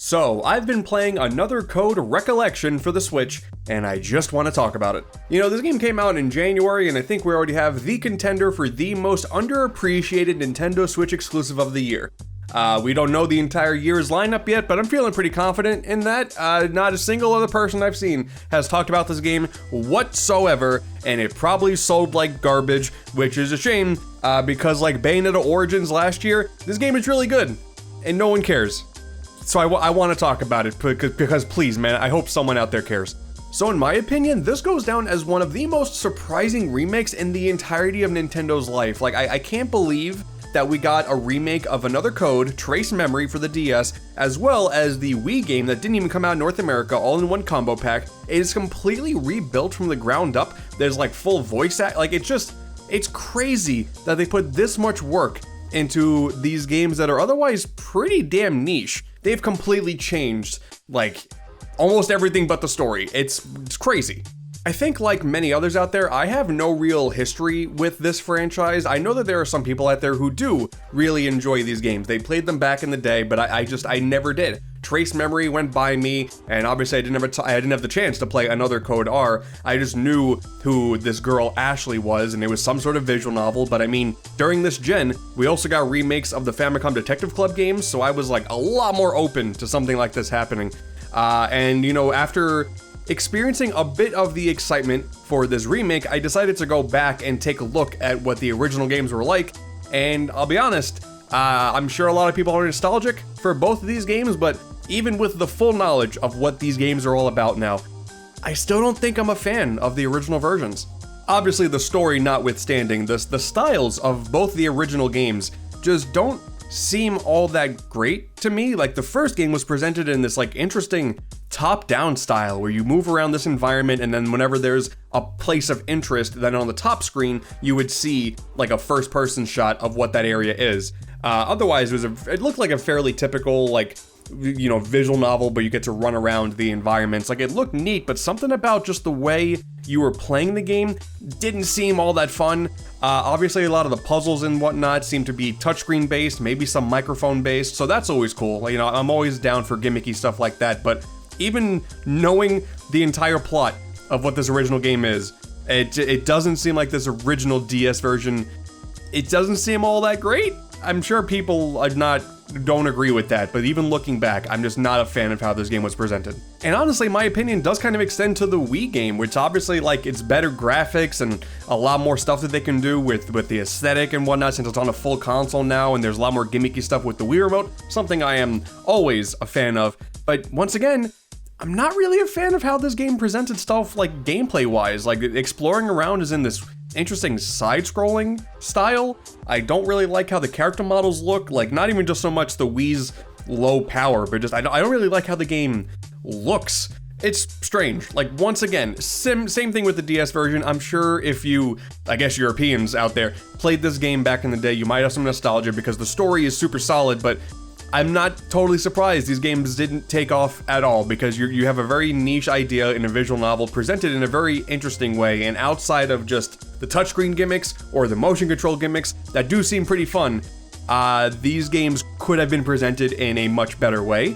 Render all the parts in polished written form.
So, I've been playing another code Recollection for the Switch, and I just want to talk about it. You know, this game came out in January, and I think we already have the contender for the most underappreciated Nintendo Switch exclusive of the year. We don't know the entire year's lineup yet, but I'm feeling pretty confident in that. Not a single other person I've seen has talked about this game whatsoever, and it probably sold like garbage, which is a shame, because like Bayonetta Origins last year, this game is really good, and no one cares. So I want to talk about it, because please, man, I hope someone out there cares. So in my opinion, this goes down as one of the most surprising remakes in the entirety of Nintendo's life. Like, I can't believe that we got a remake of another code, Trace Memory for the DS, as well as the Wii game that didn't even come out in North America, all in one combo pack. It is completely rebuilt from the ground up. There's like full voice act, like it's crazy that they put this much work into these games that are otherwise pretty damn niche. They've completely changed, like, almost everything but the story. It's crazy. I think, like many others out there, I have no real history with this franchise. I know that there are some people out there who do really enjoy these games. They played them back in the day, but I never did. Trace Memory went by me, and obviously I didn't have the chance to play another Code R. I just knew who this girl Ashley was, and it was some sort of visual novel. But I mean, during this gen, we also got remakes of the Famicom Detective Club games, so I was like a lot more open to something like this happening. And you know, after experiencing a bit of the excitement for this remake, I decided to go back and take a look at what the original games were like, and I'll be honest, I'm sure a lot of people are nostalgic for both of these games, but even with the full knowledge of what these games are all about now, I still don't think I'm a fan of the original versions. Obviously, the story notwithstanding, the styles of both the original games just don't seem all that great to me. Like, the first game was presented in this like interesting top-down style where you move around this environment, and then whenever there's a place of interest, then on the top screen you would see like a first-person shot of what that area is. Otherwise, it looked like a fairly typical, like, you know, visual novel, but you get to run around the environments. Like, it looked neat, but something about just the way you were playing the game didn't seem all that fun. Obviously, a lot of the puzzles and whatnot seem to be touchscreen based, maybe some microphone based, so that's always cool. You know, I'm always down for gimmicky stuff like that, but even knowing the entire plot of what this original game is, it doesn't seem like this original DS version, it doesn't seem all that great. I'm sure people don't agree with that, but even looking back, I'm just not a fan of how this game was presented. And honestly, my opinion does kind of extend to the Wii game, which obviously, like, it's better graphics and a lot more stuff that they can do with the aesthetic and whatnot, since it's on a full console now, and there's a lot more gimmicky stuff with the Wii remote, something I am always a fan of. But once again, I'm not really a fan of how this game presented stuff, like, gameplay-wise. Like, exploring around is in this interesting side-scrolling style. I don't really like how the character models look, like, not even just so much the Wii's low power, but just I don't really like how the game looks. It's strange. Like, once again, same thing with the DS version. I'm sure if you, I guess Europeans out there, played this game back in the day, you might have some nostalgia because the story is super solid, but I'm not totally surprised these games didn't take off at all, because you have a very niche idea in a visual novel presented in a very interesting way, and outside of just the touchscreen gimmicks or the motion control gimmicks that do seem pretty fun, these games could have been presented in a much better way,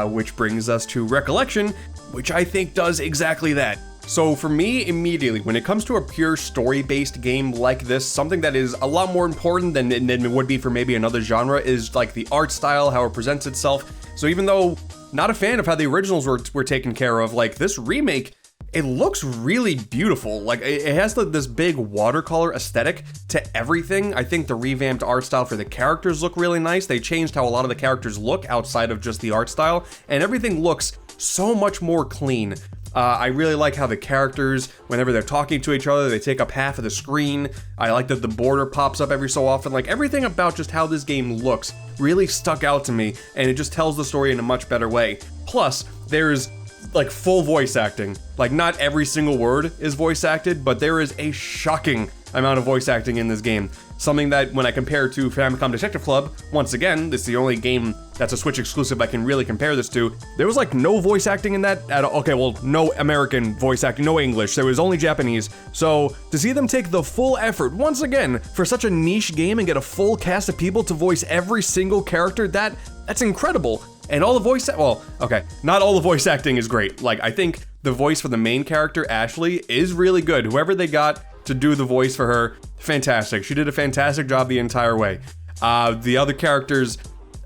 which brings us to Recollection, which I think does exactly that. So for me, immediately, when it comes to a pure story-based game like this, something that is a lot more important than it would be for maybe another genre is like the art style, how it presents itself. So even though not a fan of how the originals were taken care of, like, this remake, it looks really beautiful. Like, it has this big watercolor aesthetic to everything. I think the revamped art style for the characters look really nice. They changed how a lot of the characters look outside of just the art style, and everything looks so much more clean. I really like how the characters, whenever they're talking to each other, they take up half of the screen. I like that the border pops up every so often. Like, everything about just how this game looks really stuck out to me, and it just tells the story in a much better way. Plus, there's like full voice acting. Like, not every single word is voice acted, but there is a shocking amount of voice acting in this game. Something that, when I compare to Famicom Detective Club, once again, this is the only game that's a Switch exclusive I can really compare this to, there was like no voice acting in that at all. Okay, well, no American voice acting, no English, there was only Japanese. So to see them take the full effort, once again, for such a niche game and get a full cast of people to voice every single character, that's incredible. And all the voice, well, okay, not all the voice acting is great. Like, I think the voice for the main character, Ashley, is really good. Whoever they got to do the voice for her, fantastic. She did a fantastic job the entire way. The other characters,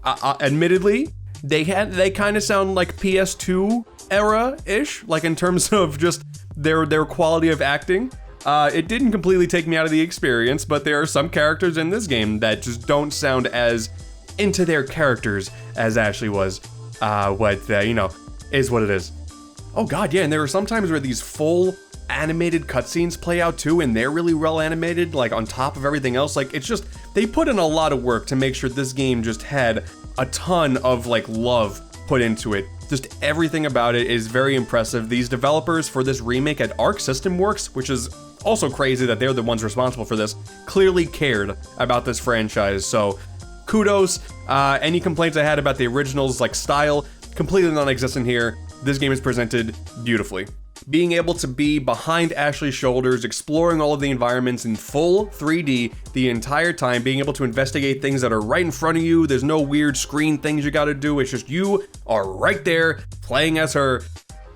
admittedly, they kind of sound like PS2 era-ish, like in terms of just their quality of acting. It didn't completely take me out of the experience, but there are some characters in this game that just don't sound as into their characters as Ashley was. You know, is what it is. Oh god, yeah, and there are some times where these full animated cutscenes play out too, and they're really well animated, like on top of everything else. Like, it's just, they put in a lot of work to make sure this game just had a ton of like love put into it. Just everything about it is very impressive. These developers for this remake at Arc System Works, which is also crazy that they're the ones responsible for this, clearly cared about this franchise. So kudos. Any complaints I had about the original's like style, completely non-existent here. This game is presented beautifully. Being able to be behind Ashley's shoulders, exploring all of the environments in full 3D the entire time, being able to investigate things that are right in front of you. There's no weird screen things you gotta do. It's just you are right there playing as her.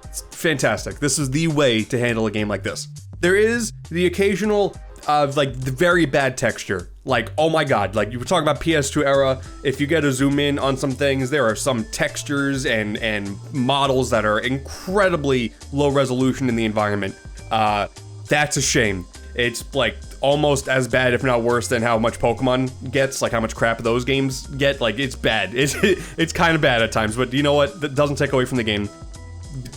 It's fantastic. This is the way to handle a game like this. There is the occasional like the very bad texture. Like, oh my god, like you were talking about PS2 era, if you get to zoom in on some things, there are some textures and models that are incredibly low resolution in the environment. That's a shame. It's like almost as bad, if not worse, than how much Pokemon gets, like how much crap those games get. Like, it's bad. It's kind of bad at times, but you know what? That doesn't take away from the game.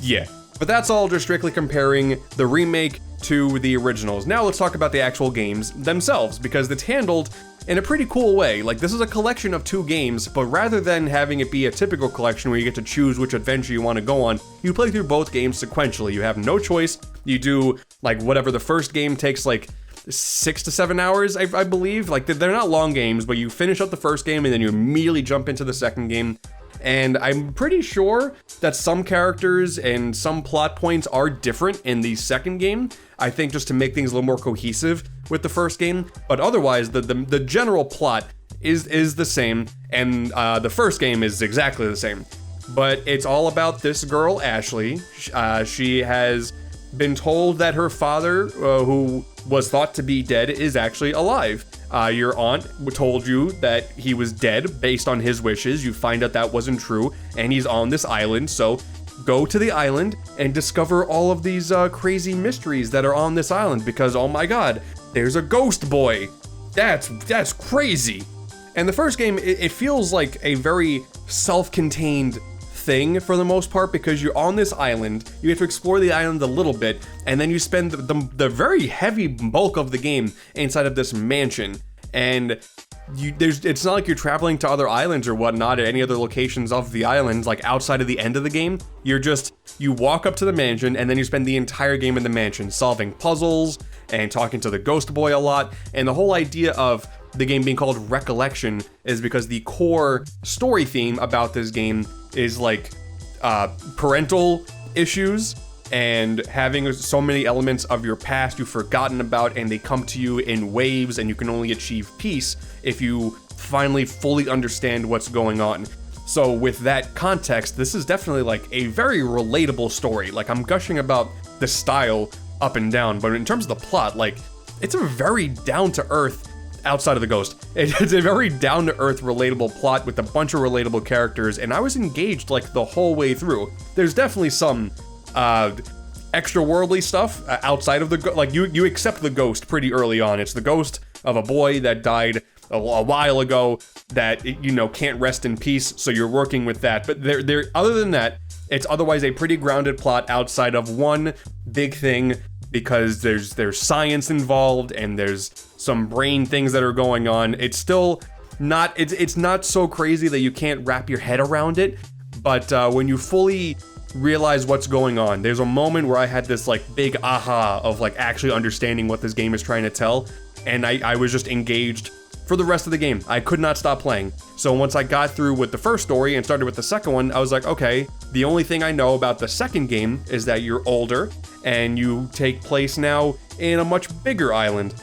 Yeah. But that's all just strictly comparing the remake to the originals. Now let's talk about the actual games themselves, because it's handled in a pretty cool way. Like, this is a collection of 2 games, but rather than having it be a typical collection where you get to choose which adventure you want to go on, you play through both games sequentially. You have no choice. You do, like, whatever the first game takes, like, 6 to 7 hours, I believe. Like, they're not long games, but you finish up the first game and then you immediately jump into the second game. And I'm pretty sure that some characters and some plot points are different in the second game. I think just to make things a little more cohesive with the first game. But otherwise, the general plot is the same, and the first game is exactly the same. But it's all about this girl, Ashley. She has been told that her father, who was thought to be dead, is actually alive. Your aunt told you that he was dead based on his wishes. You find out that wasn't true, and he's on this island, so go to the island and discover all of these crazy mysteries that are on this island, because oh my god, there's a ghost boy. That's crazy. And the first game, it feels like a very self-contained thing for the most part, because you're on this island, you have to explore the island a little bit, and then you spend the very heavy bulk of the game inside of this mansion. And it's not like you're traveling to other islands or whatnot at any other locations of the island, like outside of the end of the game. You walk up to the mansion, and then you spend the entire game in the mansion, solving puzzles and talking to the ghost boy a lot. And the whole idea of the game being called Recollection is because the core story theme about this game is like parental issues and having so many elements of your past you've forgotten about, and they come to you in waves, and you can only achieve peace if you finally fully understand what's going on. So with that context, this is definitely like a very relatable story. Like, I'm gushing about the style up and down, but in terms of the plot, like, it's a very down-to-earth, outside of the ghost, it's a very down-to-earth relatable plot with a bunch of relatable characters, and I was engaged like the whole way through. There's definitely some extra worldly stuff outside of the like you accept the ghost pretty early on. It's the ghost of a boy that died a while ago that, you know, can't rest in peace, so you're working with that. But there other than that, it's otherwise a pretty grounded plot outside of one big thing, because there's science involved and there's some brain things that are going on. It's still not it's not so crazy that you can't wrap your head around it, but when you fully realize what's going on, there's a moment where I had this like big aha of like actually understanding what this game is trying to tell, and I was just engaged for the rest of the game. I could not stop playing. So once I got through with the first story and started with the second one, I was like, okay, the only thing I know about the second game is that you're older and you take place now in a much bigger island.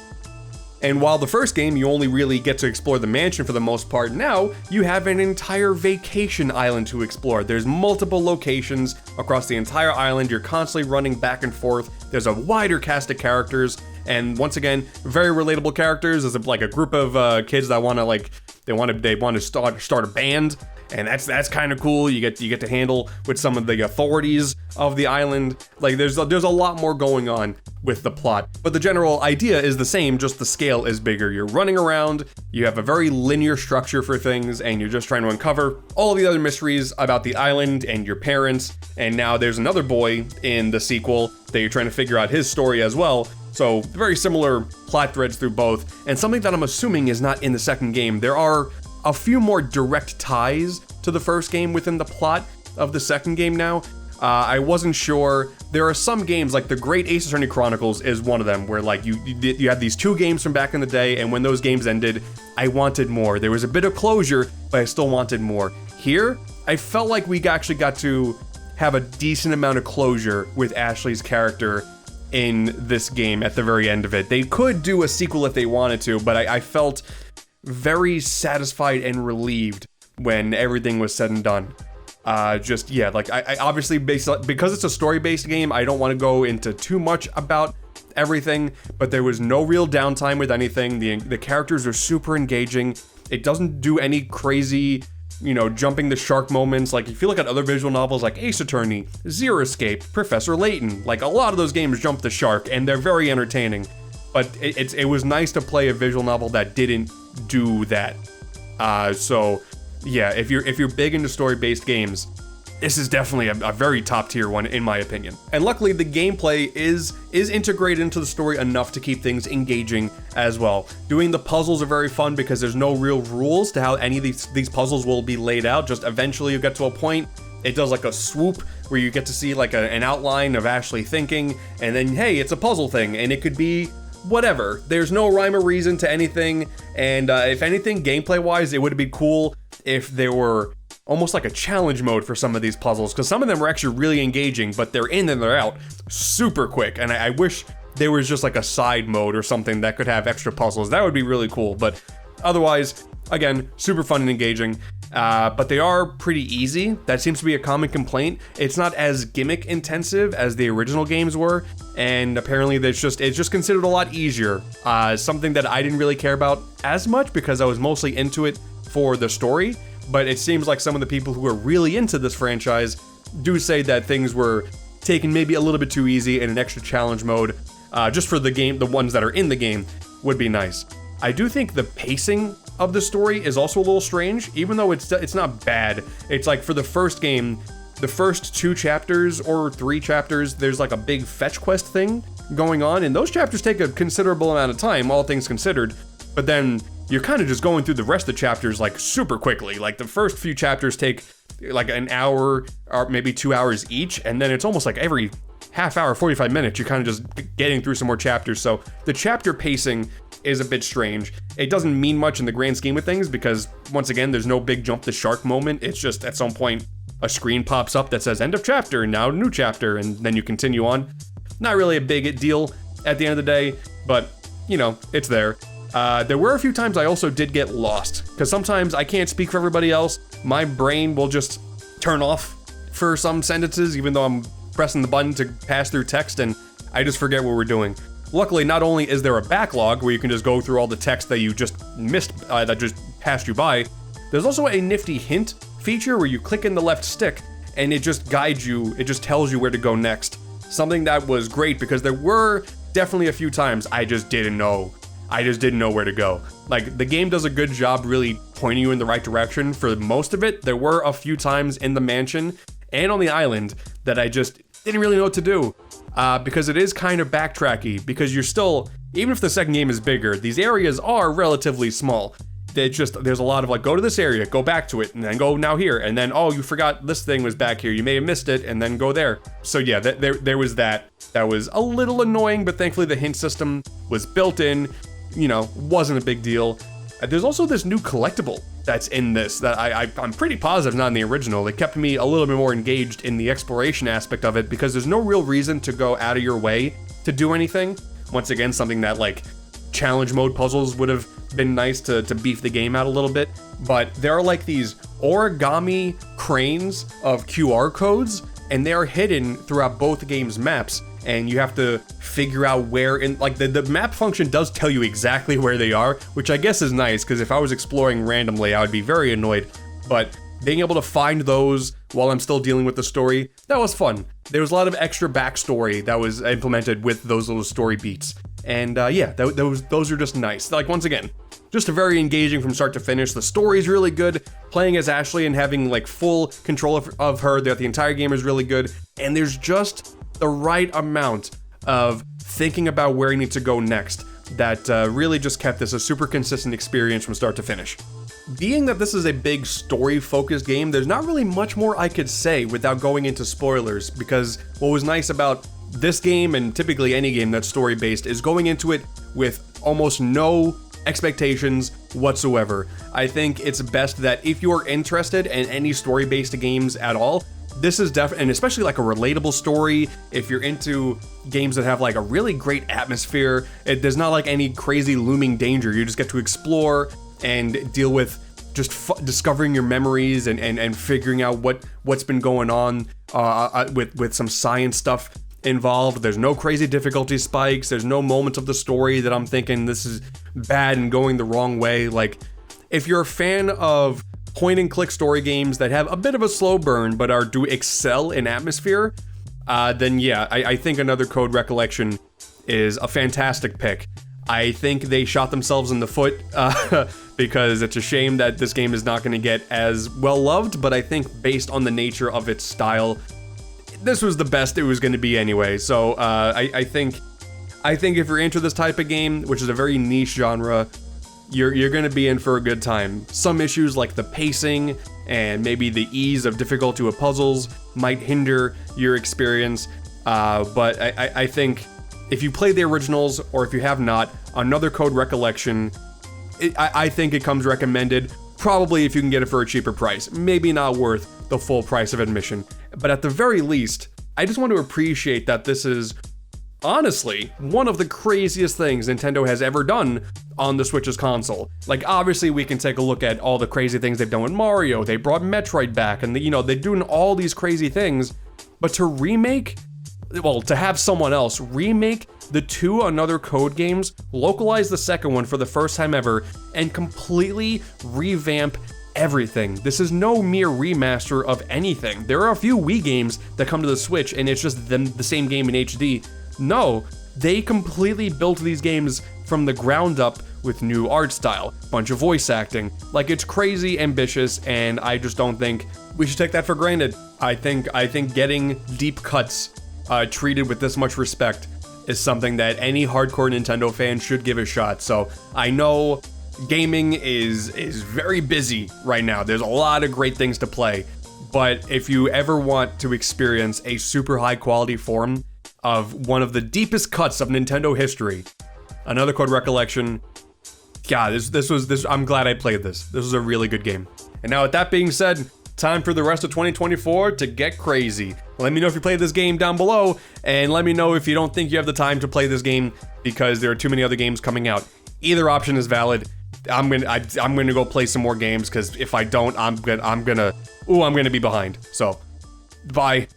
And while the first game, you only really get to explore the mansion for the most part, now you have an entire vacation island to explore. There's multiple locations across the entire island. You're constantly running back and forth. There's a wider cast of characters. And once again, very relatable characters. There's like a group of kids that want to they want to start a band. And that's kind of cool. You get to handle with some of the authorities of the island. Like there's a lot more going on with the plot, but the general idea is the same, just the scale is bigger. You're running around, you have a very linear structure for things, and you're just trying to uncover all the other mysteries about the island and your parents. And now there's another boy in the sequel that you're trying to figure out his story as well. So very similar plot threads through both, and something that I'm assuming is not in the second game. There are a few more direct ties to the first game within the plot of the second game now. I wasn't sure. There are some games, like the Great Ace Attorney Chronicles is one of them, where like you had these 2 games from back in the day, and when those games ended, I wanted more. There was a bit of closure, but I still wanted more. Here, I felt like we actually got to have a decent amount of closure with Ashley's character in this game at the very end of it. They could do a sequel if they wanted to, but I felt very satisfied and relieved when everything was said and done. I obviously, because it's a story-based game, I don't want to go into too much about everything, but there was no real downtime with anything. The characters are super engaging. It doesn't do any crazy, jumping the shark moments. Like, you feel like at other visual novels like Ace Attorney, Zero Escape, Professor Layton, like a lot of those games jump the shark, and they're very entertaining. But it was nice to play a visual novel that didn't do that. So yeah, if you're big into story-based games, this is definitely a very top-tier one in my opinion. And luckily, the gameplay is integrated into the story enough to keep things engaging as well. Doing the puzzles are very fun because there's no real rules to how any of these puzzles will be laid out. Just eventually you get to a point, it does like a swoop where you get to see like an outline of Ashley thinking, and then hey, it's a puzzle thing, and it could be whatever. There's no rhyme or reason to anything, and if anything, gameplay-wise, it would be cool if there were almost like a challenge mode for some of these puzzles, because some of them are actually really engaging, but they're in and they're out super quick, and I wish there was just like a side mode or something that could have extra puzzles. That would be really cool, but otherwise, again, super fun and engaging. But they are pretty easy. That seems to be a common complaint. It's not as gimmick intensive as the original games were, and apparently it's just considered a lot easier. Something that I didn't really care about as much because I was mostly into it for the story, but it seems like some of the people who are really into this franchise do say that things were taken maybe a little bit too easy, and an extra challenge mode, just for the game, the ones that are in the game, would be nice. I do think the pacing of the story is also a little strange, even though it's not bad. It's like for the first game, the first 2 chapters or 3 chapters, there's like a big fetch quest thing going on, and those chapters take a considerable amount of time, all things considered, but then you're kind of just going through the rest of the chapters like super quickly. Like the first few chapters take like an hour or maybe 2 hours each, and then it's almost like every half hour, 45 minutes, you're kind of just getting through some more chapters. So the chapter pacing is a bit strange. It doesn't mean much in the grand scheme of things because, once again, there's no big jump the shark moment. It's just at some point a screen pops up that says end of chapter and now new chapter, and then you continue on. Not really a big deal at the end of the day, but it's there. There were a few times I also did get lost, because sometimes I can't speak for everybody else. My brain will just turn off for some sentences, even though I'm pressing the button to pass through text, and I just forget what we're doing. Luckily, not only is there a backlog where you can just go through all the text that you just missed, that just passed you by, there's also a nifty hint feature where you click in the left stick and it just guides you, it just tells you where to go next. Something that was great because there were definitely a few times I just didn't know where to go. Like, the game does a good job really pointing you in the right direction for most of it. There were a few times in the mansion and on the island that I just didn't really know what to do. Because it is kind of backtracky, because you're still, even if the second game is bigger, these areas are relatively small. There's a lot of like, go to this area, go back to it, and then go now here, and then, oh, you forgot this thing was back here, you may have missed it, and then go there. So yeah, there was that. That was a little annoying, but thankfully the hint system was built in, wasn't a big deal. There's also this new collectible that's in this that I'm pretty positive not in the original. It kept me a little bit more engaged in the exploration aspect of it because there's no real reason to go out of your way to do anything. Once again, something that like challenge mode puzzles would have been nice to beef the game out a little bit. But there are like these origami cranes of QR codes, and they are hidden throughout both games' maps, and you have to figure out where in, like, the map function does tell you exactly where they are, which I guess is nice, because if I was exploring randomly, I would be very annoyed. But being able to find those while I'm still dealing with the story, that was fun. There was a lot of extra backstory that was implemented with those little story beats. And yeah, those are just nice. Like, once again, just very engaging from start to finish. The story's really good. Playing as Ashley and having like full control of her throughout the entire game is really good. And there's just the right amount of thinking about where you need to go next that really just kept this a super consistent experience from start to finish. Being that this is a big story-focused game, there's not really much more I could say without going into spoilers, because what was nice about this game, and typically any game that's story-based, is going into it with almost no expectations whatsoever. I think it's best that if you're interested in any story-based games at all, this is definitely, and especially like a relatable story, if you're into games that have like a really great atmosphere, there's not like any crazy looming danger. You just get to explore and deal with just discovering your memories and figuring out what's been going on with some science stuff involved. There's no crazy difficulty spikes. There's no moments of the story that I'm thinking this is bad and going the wrong way. Like, if you're a fan of point and click story games that have a bit of a slow burn but do excel in atmosphere, then yeah, I think Another Code Recollection is a fantastic pick. I think they shot themselves in the foot because it's a shame that this game is not going to get as well loved, but I think based on the nature of its style, this was the best it was going to be anyway. So I think if you're into this type of game, which is a very niche genre, you're going to be in for a good time. Some issues like the pacing and maybe the ease of difficulty with puzzles might hinder your experience, but I think if you play the originals, or if you have not, Another Code Recollection, I think it comes recommended, probably if you can get it for a cheaper price. Maybe not worth the full price of admission. But at the very least, I just want to appreciate that this is, honestly, one of the craziest things Nintendo has ever done on the Switch's console. Like, obviously, we can take a look at all the crazy things they've done with Mario. They brought Metroid back, and they're doing all these crazy things. But to have someone else remake the two Another Code games, localize the second one for the first time ever, and completely revamp everything. This is no mere remaster of anything. There are a few Wii games that come to the Switch and it's just the same game in HD. No, they completely built these games from the ground up with new art style, bunch of voice acting. Like, it's crazy ambitious, and I just don't think we should take that for granted. I think getting deep cuts treated with this much respect is something that any hardcore Nintendo fan should give a shot. So I know gaming is very busy right now. There's a lot of great things to play, but if you ever want to experience a super high quality form of one of the deepest cuts of Nintendo history, Another Code Recollection, yeah, this I'm glad I played this. This was a really good game. And now with that being said, time for the rest of 2024 to get crazy. Let me know if you played this game down below, and let me know if you don't think you have the time to play this game because there are too many other games coming out. Either option is valid. I'm gonna go play some more games, because if I don't, I'm gonna be behind. So, bye.